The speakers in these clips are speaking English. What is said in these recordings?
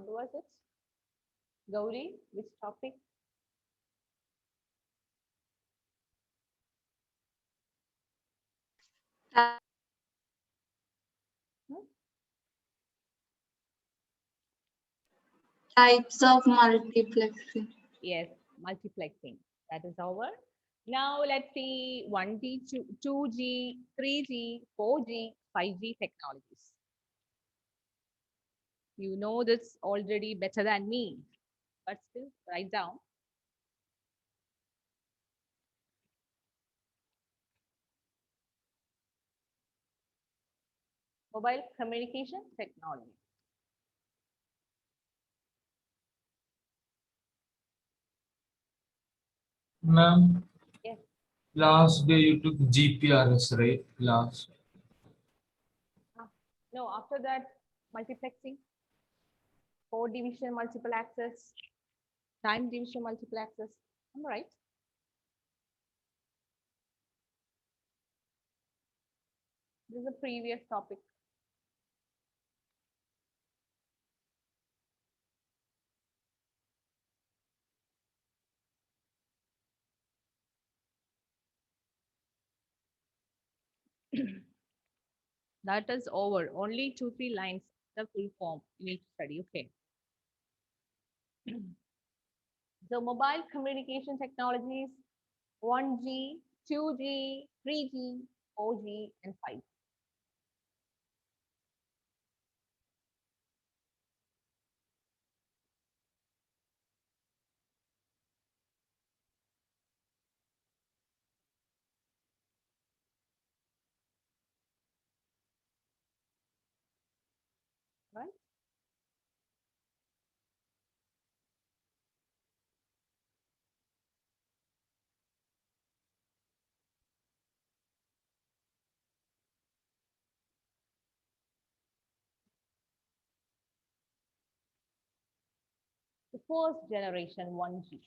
What was it? Gauri, which topic? Hmm? Types of multiplexing. Yes, multiplexing. That is over. Now let's see 1G, 2G, 3G, 4G, 5G technologies. You know this already better than me, but still write down. Mobile communication technology. Ma'am, Yes. last day you took GPRS, right? Last. Ah, no, after that, multiplexing, four division multiple access, time division multiple access. Am I right? This is a previous topic. That is over. Only two, three lines, the full form you need to study. Okay. So mobile communication technologies 1G, 2G, 3G, 4G, and 5G. Right? The first generation 1G.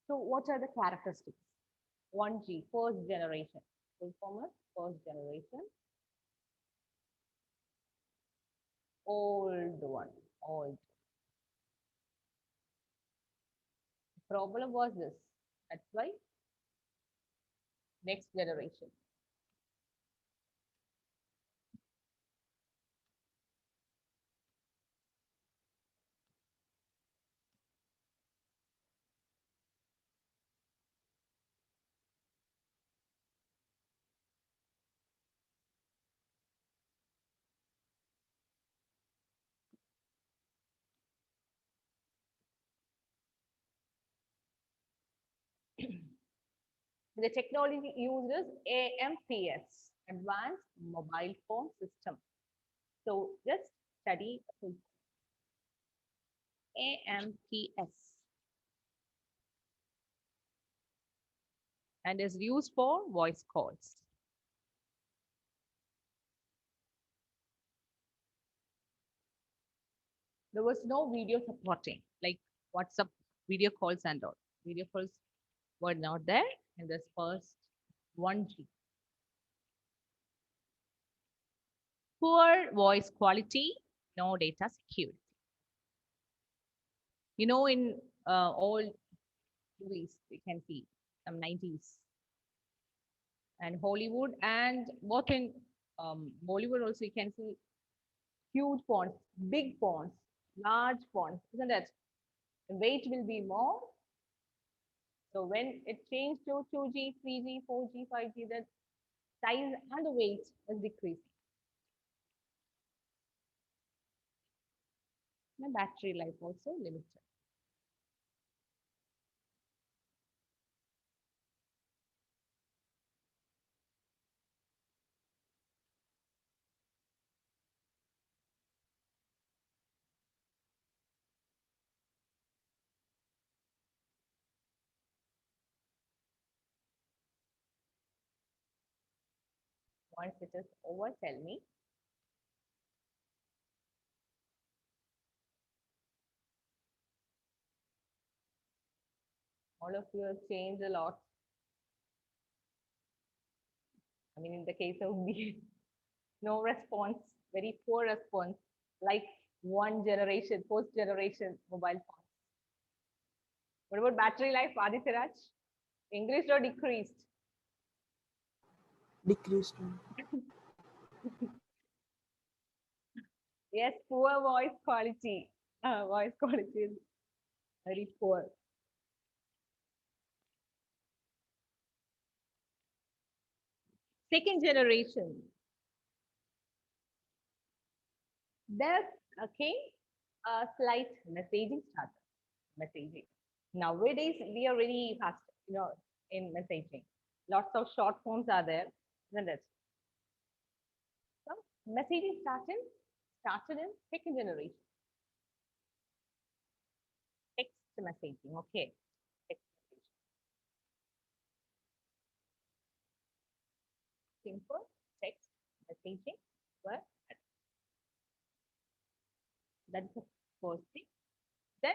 So what are the characteristics? 1G, first generation. Full form is first generation, old one, old. The problem was this. That's why next generation. The technology used is AMPS, Advanced Mobile Phone System. So just study AMPS and is used for voice calls. There was no video supporting like WhatsApp video calls and all. Video calls were not there in this first 1G. Poor voice quality, no data security. You know, in all movies, we can see some 90s and Hollywood, and both in Bollywood also, you can see huge fonts, big fonts, large fonts, isn't it? The weight will be more. So when it changed to 2G, 3G, 4G, 5G, the size and the weight is decreasing. The battery life also limited. Once it is over, tell me. All of you have changed a lot. I mean, in the case of me, no response. Very poor response, like one generation, post generation mobile phone. What about battery life, Aditya Raj? Increased or decreased? Decreased. Yes, poor voice quality. Voice quality is very poor. Second generation. There came a slight messaging starter. Messaging. Nowadays, we are very fast, in messaging. Lots of short forms are there, isn't it? So messaging started in second generation. Text messaging, okay. Text messaging. Simple text messaging, but that is the first thing. Then,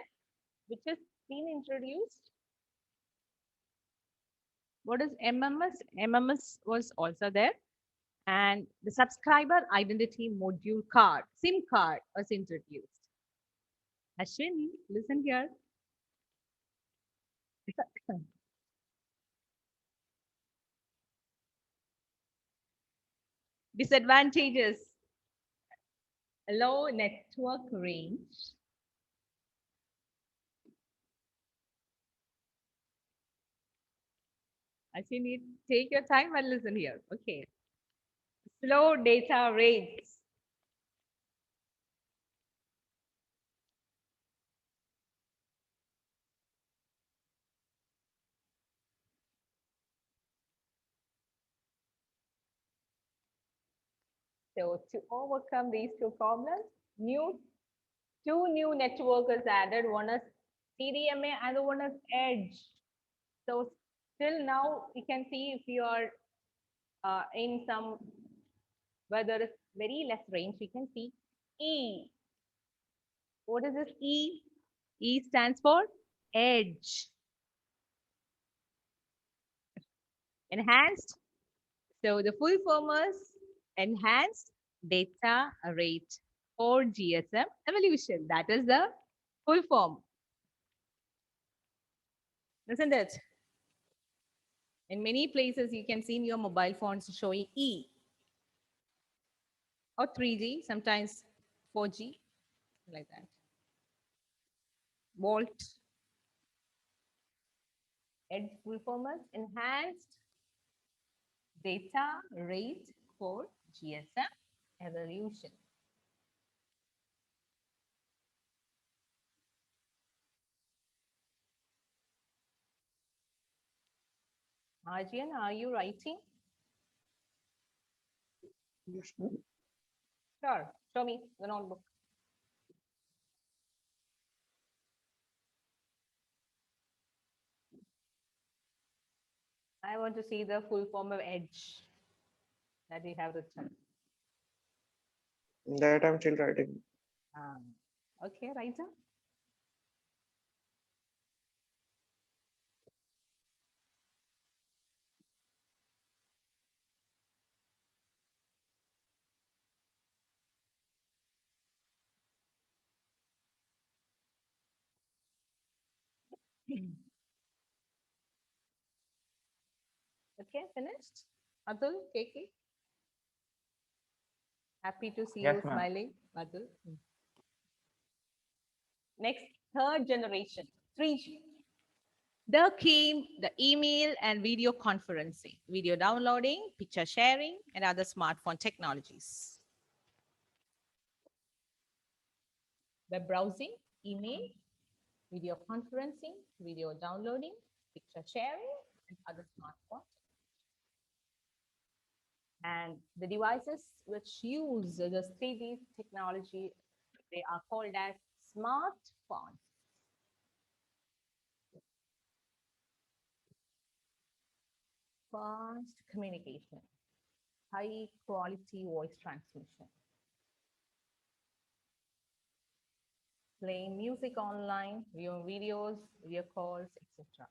which has been introduced, what is MMS? MMS was also there, and the subscriber identity module card, SIM card, was introduced. Ashwin, listen here. Disadvantages: low network range. Ashwin, you take your time and listen here. Okay. Slow data rates. So to overcome these two problems, two new networks added. One is CDMA and the one is Edge. So still now you can see if you are in some where there is very less range, you can see E. What is this E? E stands for Edge. Enhanced. So the full form is Enhanced Data Rate or GSM Evolution. That is the full form. Isn't it? In many places, you can see in your mobile phones showing E or 3G, sometimes 4G, like that. Volt. Edge full form is Enhanced Data Rate for GSM Evolution. Arjun, are you writing? Yes, ma'am. Sure. Show me the notebook. I want to see the full form of Edge that you have written. That I'm still writing. Okay, write down. Okay, finished. Atul, KK. Happy to see Yes, you ma'am. smiling, Atul. Next, third generation, 3G. There came the email and video conferencing, video downloading, picture sharing, and other smartphone technologies. Web browsing, email, video conferencing, video downloading, picture sharing, and other smartphones. And the devices which use the 3D technology, they are called as smartphones. Fast communication, high quality voice transmission, playing music online, viewing videos, video calls, etc.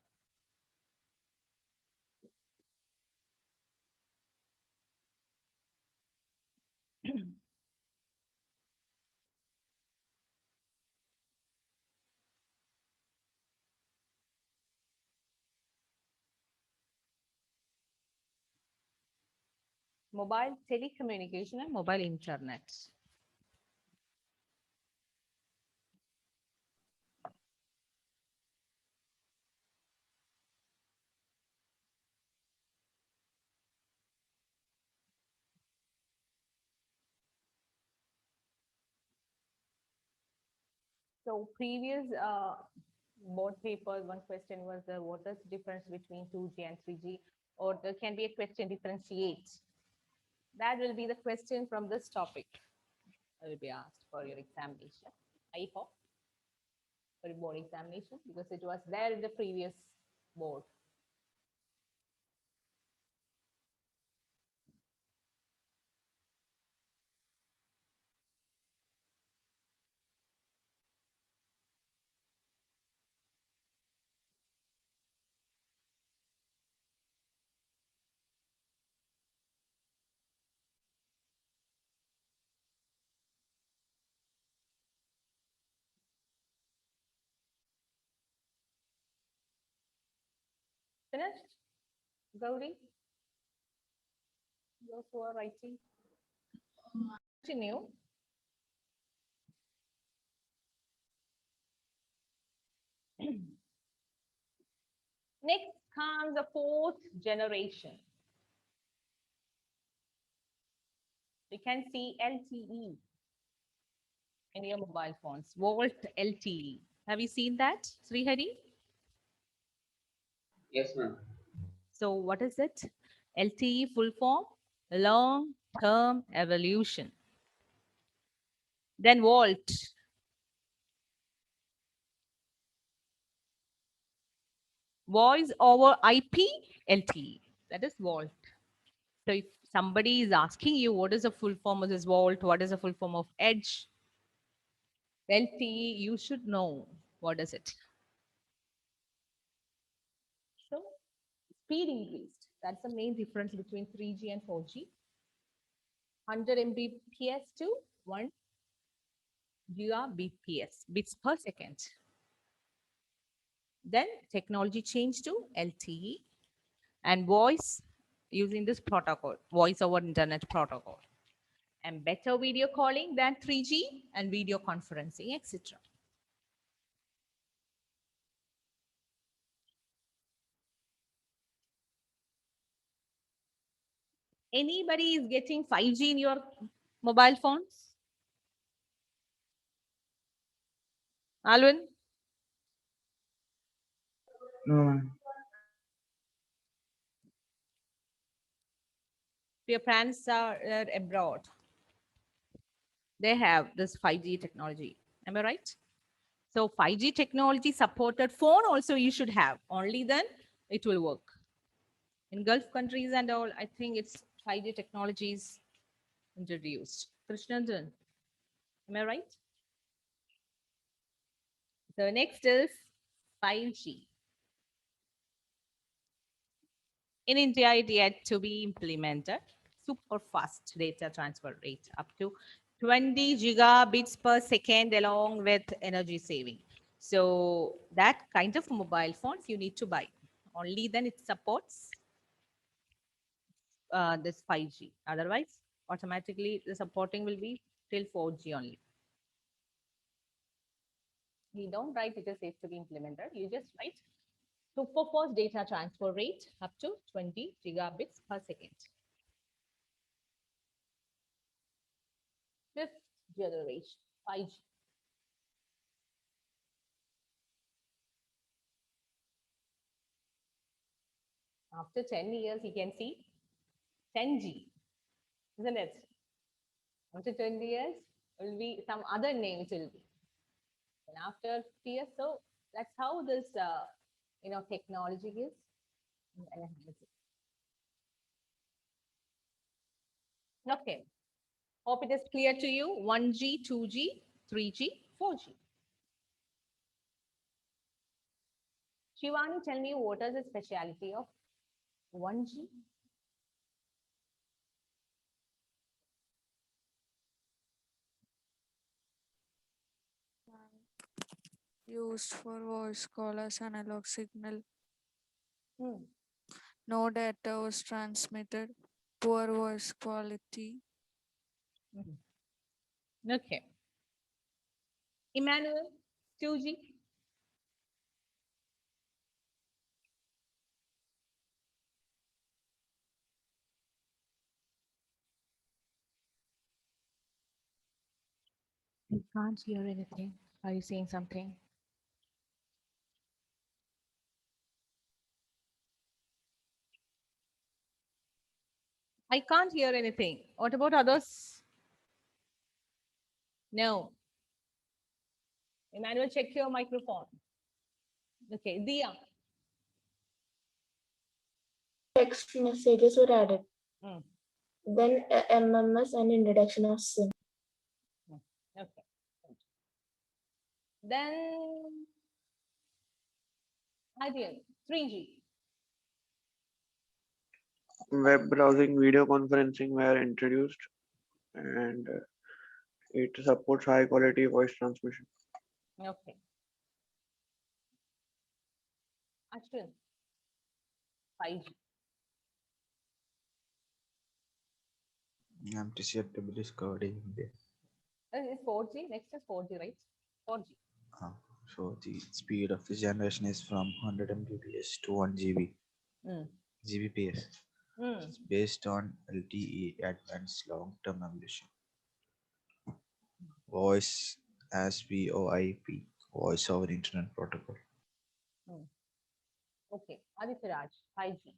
Mobile telecommunication and mobile internet. So previous board papers, one question was what is the difference between 2G and 3G, or there can be a question differentiate. That will be the question from this topic. Will be asked for your examination. I hope for your board examination because it was there in the previous board. Finished? Gauri? Those who are writing? Continue. Next comes the fourth generation. You can see LTE in your mobile phones. Volt LTE. Have you seen that, Srihari? Yes, ma'am. So what is it? LTE full form, long term evolution. Then Volt. Voice over IP LTE. That is Volt. So if somebody is asking you what is the full form of this Volt, what is the full form of Edge, LTE, you should know what is it. So speed increased. That's the main difference between 3G and 4G. 100 Mbps to 1 Gbps, bits per second. Then technology changed to LTE and voice using this protocol, voice over internet protocol, and better video calling than 3G and video conferencing, etc. Anybody is getting 5G in your mobile phones? Alvin? No, ma'am. Your parents are abroad. They have this 5G technology. Am I right? So 5G technology supported phone also you should have. Only then it will work. In Gulf countries and all, I think it's 5G technologies introduced. Krishnandan, am I right? So next is 5G. In India, it yet to be implemented. Super fast data transfer rate up to 20 gigabits per second along with energy saving. So that kind of mobile phones you need to buy. Only then it supports this 5G. Otherwise, automatically the supporting will be till 4G only. We don't write it is safe to be implemented. You just write super fast data transfer rate up to 20 gigabits per second. Fifth generation, 5G. After 10 years, you can see 10G, isn't it? After 20 years, it will be some other name it will be. And after 50 years, so that's how this, technology is enhancing. Okay. Hope it is clear to you. 1G, 2G, 3G, 4G. Shivani, tell me what is the speciality of 1G? Used for voice call as analog signal. Hmm. No data was transmitted. poor voice quality, Okay. Emmanuel, 2G. I can't hear anything. Are you saying something? I can't hear anything. What about others? No. Emmanuel, check your microphone. Okay, Dia. Text messages were added. Mm. Then MMS and introduction of SIM. Okay. Then Adrian, 3G. Web browsing, video conferencing were introduced, and it supports high quality voice transmission. Okay. Ashwin, 5G. MTCW discovered in India. It's 4G. Next is 4G, right? 4G. So the speed of this generation is from 100 Mbps to 1 GB Mm. Gbps. Mm. It's based on LTE Advanced Long-Term Evolution. Voice as VoIP, Voice over Internet Protocol. Okay. Aditya Raj, 5G.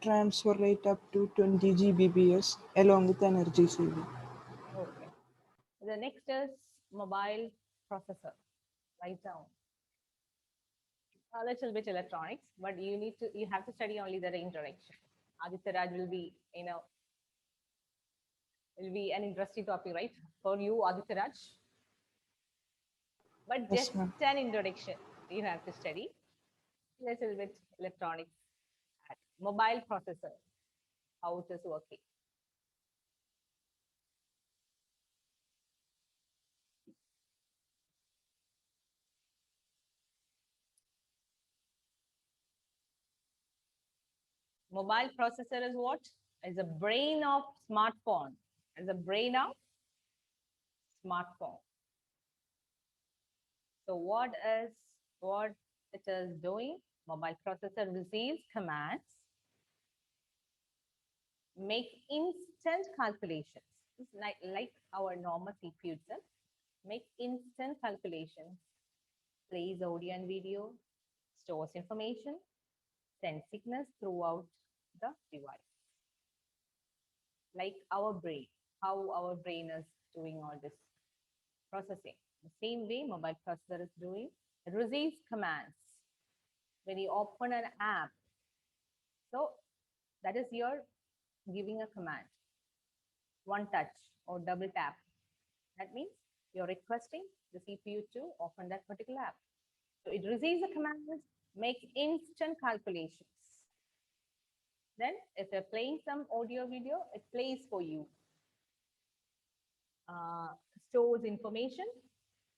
Transfer rate up to 20 Gbps along with energy saving. Okay. The next is mobile processor. Write down. A little bit electronics, but you have to study only the range direction. Aditya Raj will be, will be an interesting topic, right? For you, Aditya Raj. But Yes, just ma'am. an introduction you have to study. Little bit electronics. Mobile processor, how it is working. Mobile processor is what? Is the brain of smartphone. Is the brain of smartphone. So what it is doing? Mobile processor receives commands, make instant calculations. It's like our normal CPU itself. Make instant calculations, plays audio and video, stores information, sends signals throughout the device. Like our brain, how our brain is doing all this processing. The same way mobile processor is doing, it receives commands. When you open an app, so that is your giving a command. One touch or double tap. That means you're requesting the CPU to open that particular app. So it receives the commands, makes instant calculations. Then if you're playing some audio video, it plays for you. Stores information.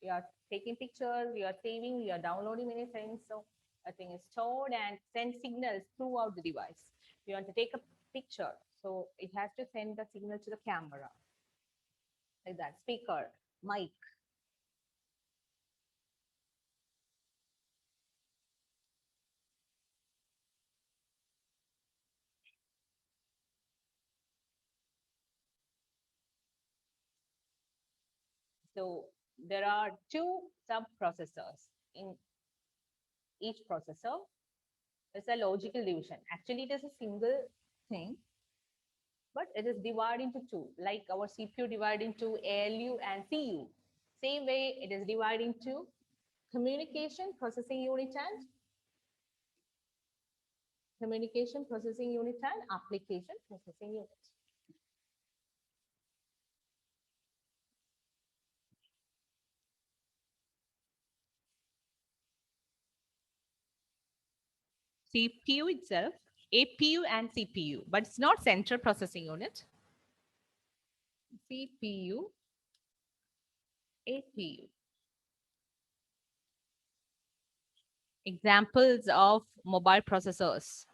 You are taking pictures, you are saving, you are downloading many things. So a thing is stored and sends signals throughout the device. You want to take a picture, so it has to send the signal to the camera. Like that, speaker, mic. So there are two sub-processors in each processor. It's a logical division. Actually, it is a single thing, but it is divided into two, like our CPU divided into ALU and CU. Same way, it is divided into communication processing unit and application processing unit. CPU itself, APU and CPU, but it's not central processing unit. CPU, APU. Examples of mobile processors.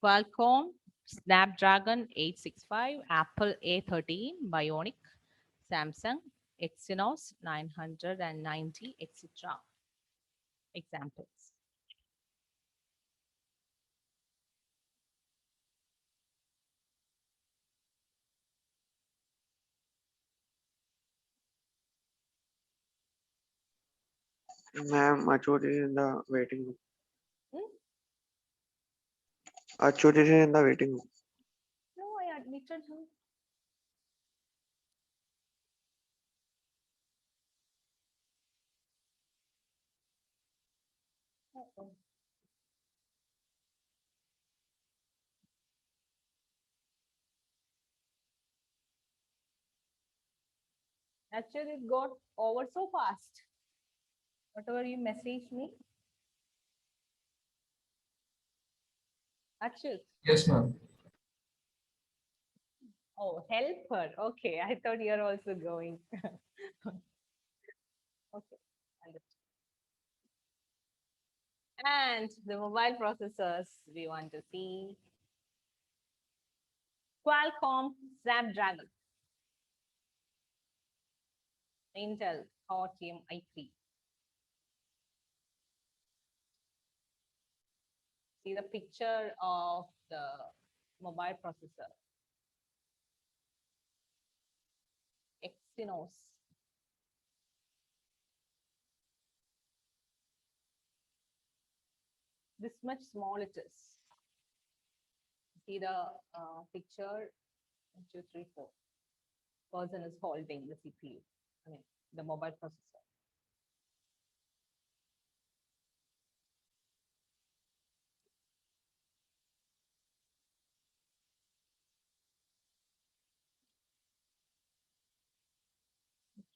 Qualcomm Snapdragon 865, Apple A13 Bionic, Samsung Exynos 990, etc. Examples. Ma'am, Achut is in the waiting room. Hmm? Achut is in the waiting room. No, I admitted him. Uh-oh. Actually, it got over so fast. Whatever you message me. Achut. Yes, ma'am. Oh, helper. Okay, I thought you're also going. Okay, understood. And the mobile processors we want to see. Qualcomm Snapdragon, Intel Core i3. See the picture of the mobile processor. Exynos. This much small it is. See the picture, 1, 2, 3, 4. Person is holding the CPU, I mean the mobile processor.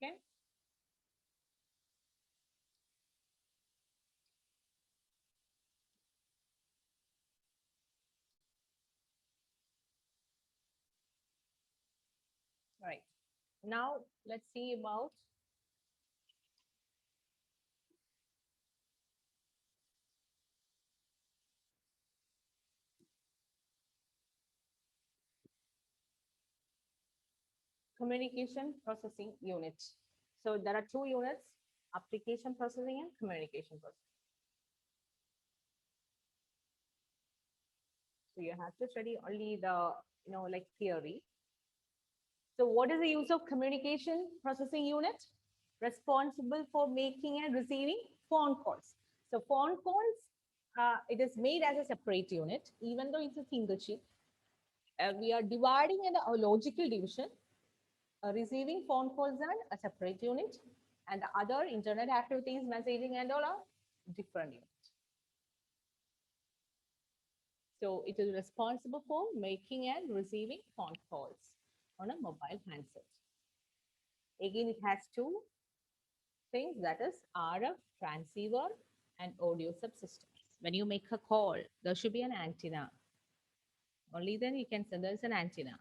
Okay. Right. Now let's see about communication processing unit. So there are two units, application processing and communication processing. So you have to study only the, like theory. So what is the use of communication processing unit? Responsible for making and receiving phone calls. So phone calls, it is made as a separate unit, even though it's a single chip. We are dividing in a logical division. Receiving phone calls are a separate unit, and the other internet activities, messaging and all are different unit. So it is responsible for making and receiving phone calls on a mobile handset. Again, it has two things, that is RF transceiver and audio subsystems. When you make a call, there should be an antenna. Only then you can send, there's an antenna.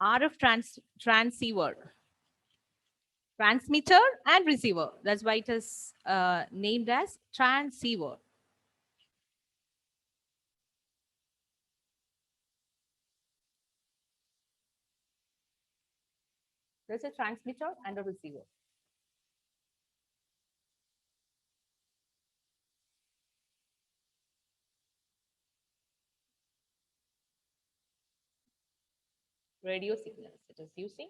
RF transceiver, transmitter and receiver. That's why it is named as transceiver. There's a transmitter and a receiver. Radio signals it is using.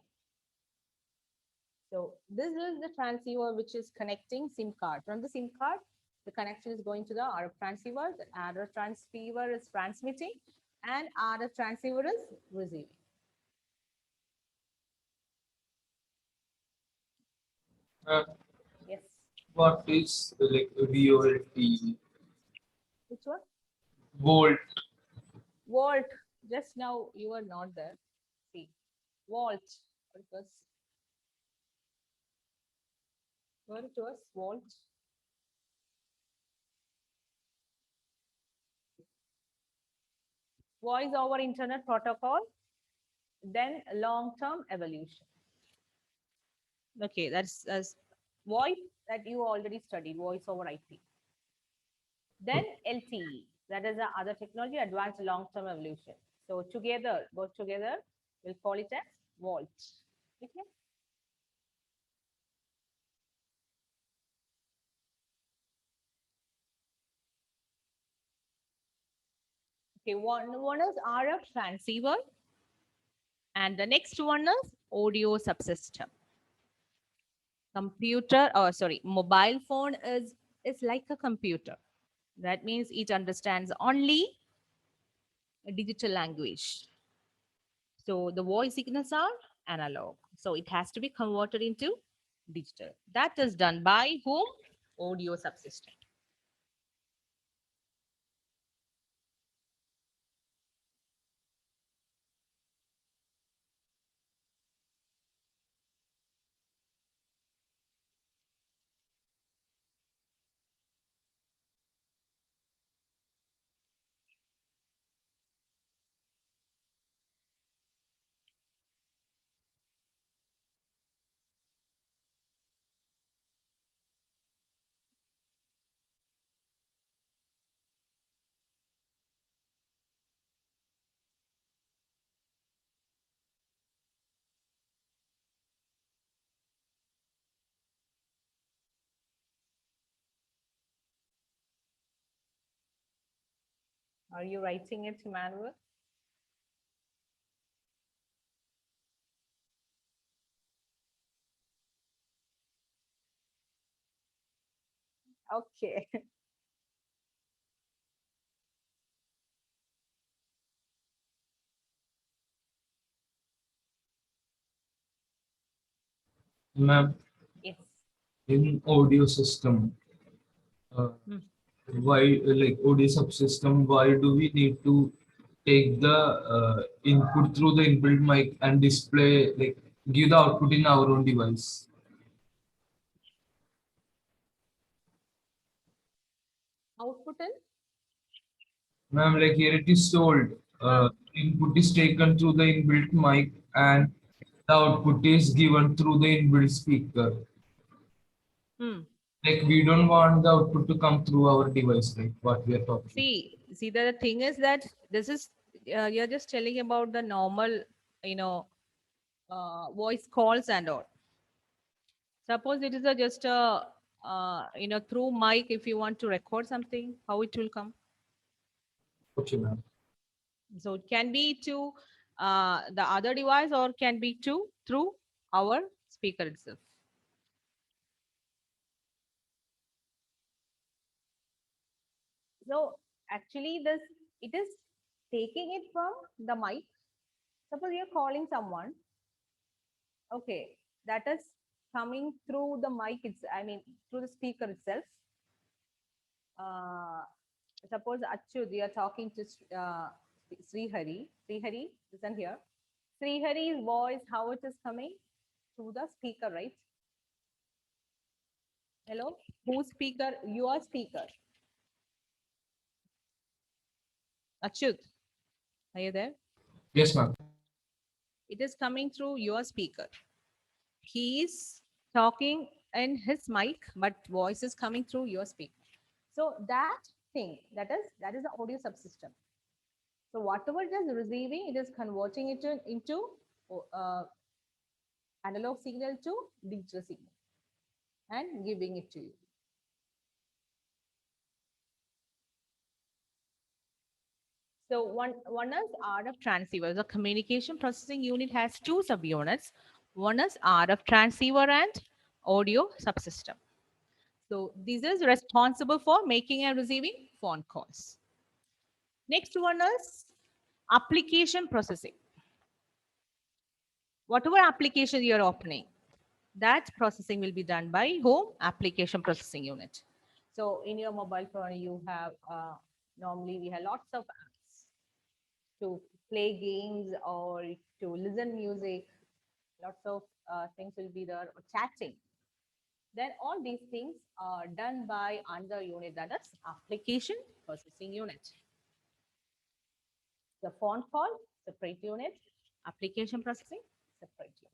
So this is the transceiver which is connecting SIM card. From the SIM card, the connection is going to the RF transceiver. The RF transceiver is transmitting and RF transceiver is receiving. Uh, Yes. what is like VOLT? Which one? Volt. Volt. Just now you were not there. See, volt. What it was? Volt. Voice over Internet Protocol. Then long-term evolution. Okay, that's VoIP that you already studied, voice over IP. Then LTE. That is the other technology, advanced long-term evolution. So together, both together, we'll call it as vault. Okay. Okay, one is RF transceiver, and the next one is audio subsystem. Computer, or sorry, mobile phone is like a computer. That means it understands only a digital language. So the voice signals are analog. So it has to be converted into digital. That is done by whom? Audio subsystem. Are you writing it, Emmanuel? Okay. Ma'am, Yes. in audio system, Hmm. why like audio subsystem? Why do we need to take the input through the inbuilt mic and display like give the output in our own device? Output in? Ma'am, like here it is told, input is taken through the inbuilt mic and the output is given through the inbuilt speaker. Hmm. Like we don't want the output to come through our device, like what we are talking. See, the thing is that this is, you're just telling about the normal, you know, voice calls and all. Suppose it is a just a, through mic, if you want to record something, how it will come? Okay, ma'am. So it can be to the other device or can be to through our speaker itself. So actually this, it is taking it from the mic. Suppose you're calling someone. Okay, that is coming through the mic. I mean, through the speaker itself. Uh, Suppose Achyut, you are talking to Srihari. Srihari, listen here. Srihari's voice, how it is coming? Through the speaker, right? Hello? Whose speaker? Your speaker. Achyut, are you there? Yes, ma'am. It is coming through your speaker. He is talking in his mic, but voice is coming through your speaker. So that thing, that is the audio subsystem. So whatever it is receiving, it is converting it into uh, analog signal to digital signal and giving it to you. So one is RF transceiver. The communication processing unit has two subunits. One is RF transceiver and audio subsystem. So this is responsible for making and receiving phone calls. Next one is application processing. Whatever application you're opening, that processing will be done by home application processing unit. So in your mobile phone, you have normally we have lots of apps to play games or to listen music. Lots of things will be there, or chatting. Then all these things are done by another unit, that is application processing unit. The phone call, separate unit. Application processing, separate unit.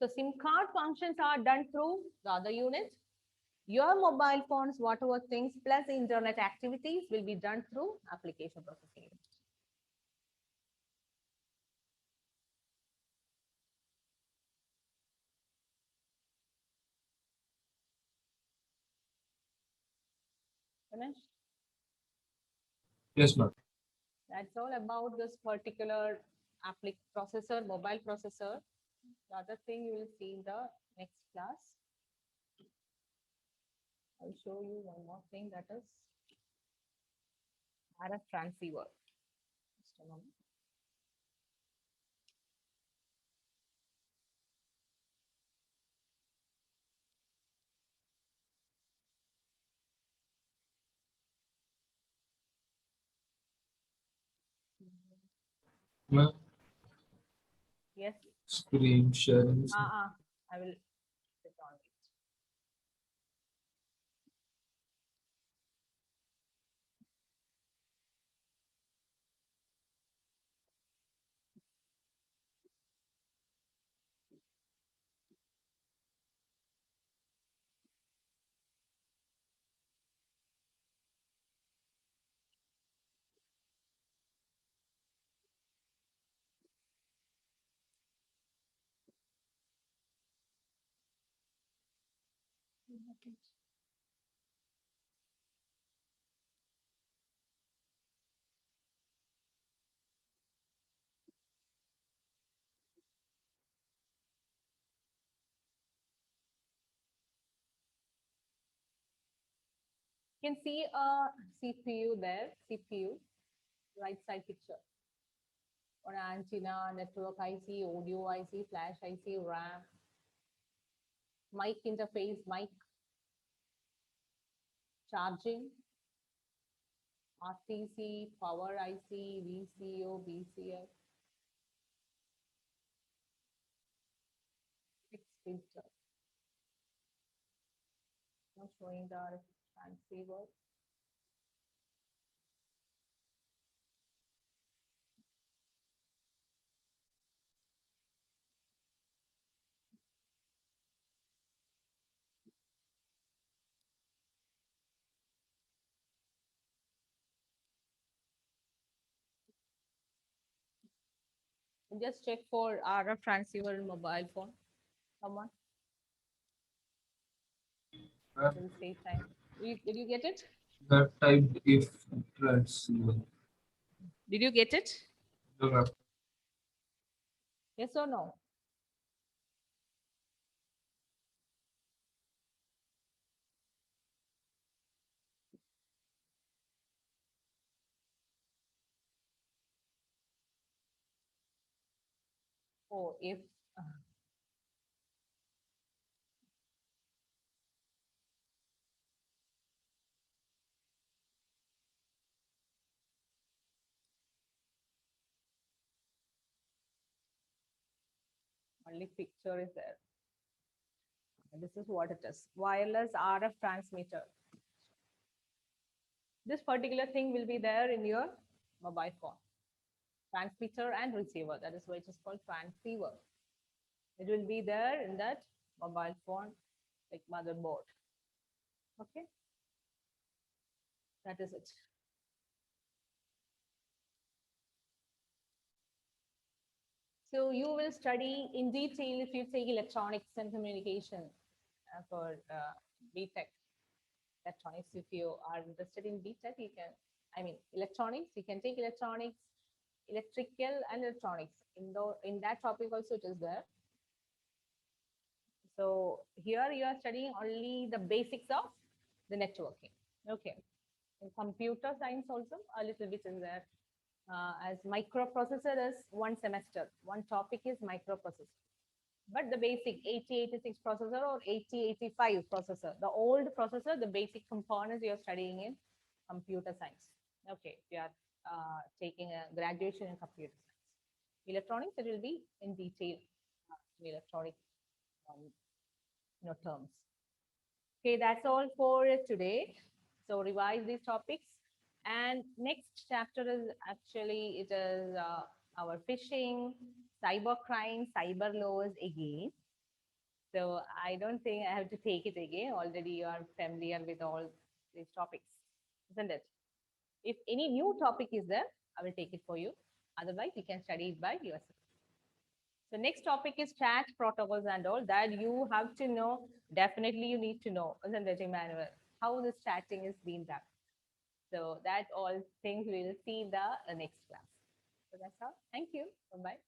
So SIM card functions are done through the other unit. Your mobile phones, whatever things plus internet activities will be done through application processing unit. Finished? Yes, ma'am. That's all about this particular processor, mobile processor. The other thing you will see in the next class. I'll show you one more thing, that is RF transceiver. Just a moment. Ma'am, Yes. screen sharing. I will sit on it. You can see a CPU there, CPU, right side picture. Or antenna, network IC, audio IC, flash IC, RAM, mic interface, mic, charging, RTC, power IC, VCO, BCF, fixed filter. Now showing the transceiver. Just check for RF transceiver in mobile phone. Someone will save time. Did you get it? That typed if transceiver. Did you get it? No, ma'am. Yes or no? Oh, if only picture is there. This is what it is. Wireless RF transmitter. This particular thing will be there in your mobile phone. Transmitter and receiver. That is why it is called transceiver. It will be there in that mobile phone, like motherboard. Okay. That is it. So you will study in detail if you take electronics and communication for BTech. Electronics, if you are interested in BTech, you can, electronics, you can take electronics, electrical and electronics. In that topic also it is there. So here you are studying only the basics of the networking. Okay. In computer science also a little bit in there. As microprocessor is one semester. One topic is microprocessor. But the basic 8086 processor or 8085 processor, the old processor, the basic components you are studying in computer science. Okay, you are taking a graduation in computer science. Electronics, it will be in detail, electronic terms. Okay, that's all for today. So revise these topics. And next chapter is actually, it is our phishing, cyber crime, cyber laws again. So I don't think I have to take it again. Already you are familiar with all these topics, isn't it? If any new topic is there, I will take it for you. Otherwise, you can study it by yourself. So next topic is chat protocols and all that you have to know. Definitely you need to know, isn't it, Emmanuel? How this chatting is being done. So that all things we will see in the next class. So that's all. Thank you. Bye-bye.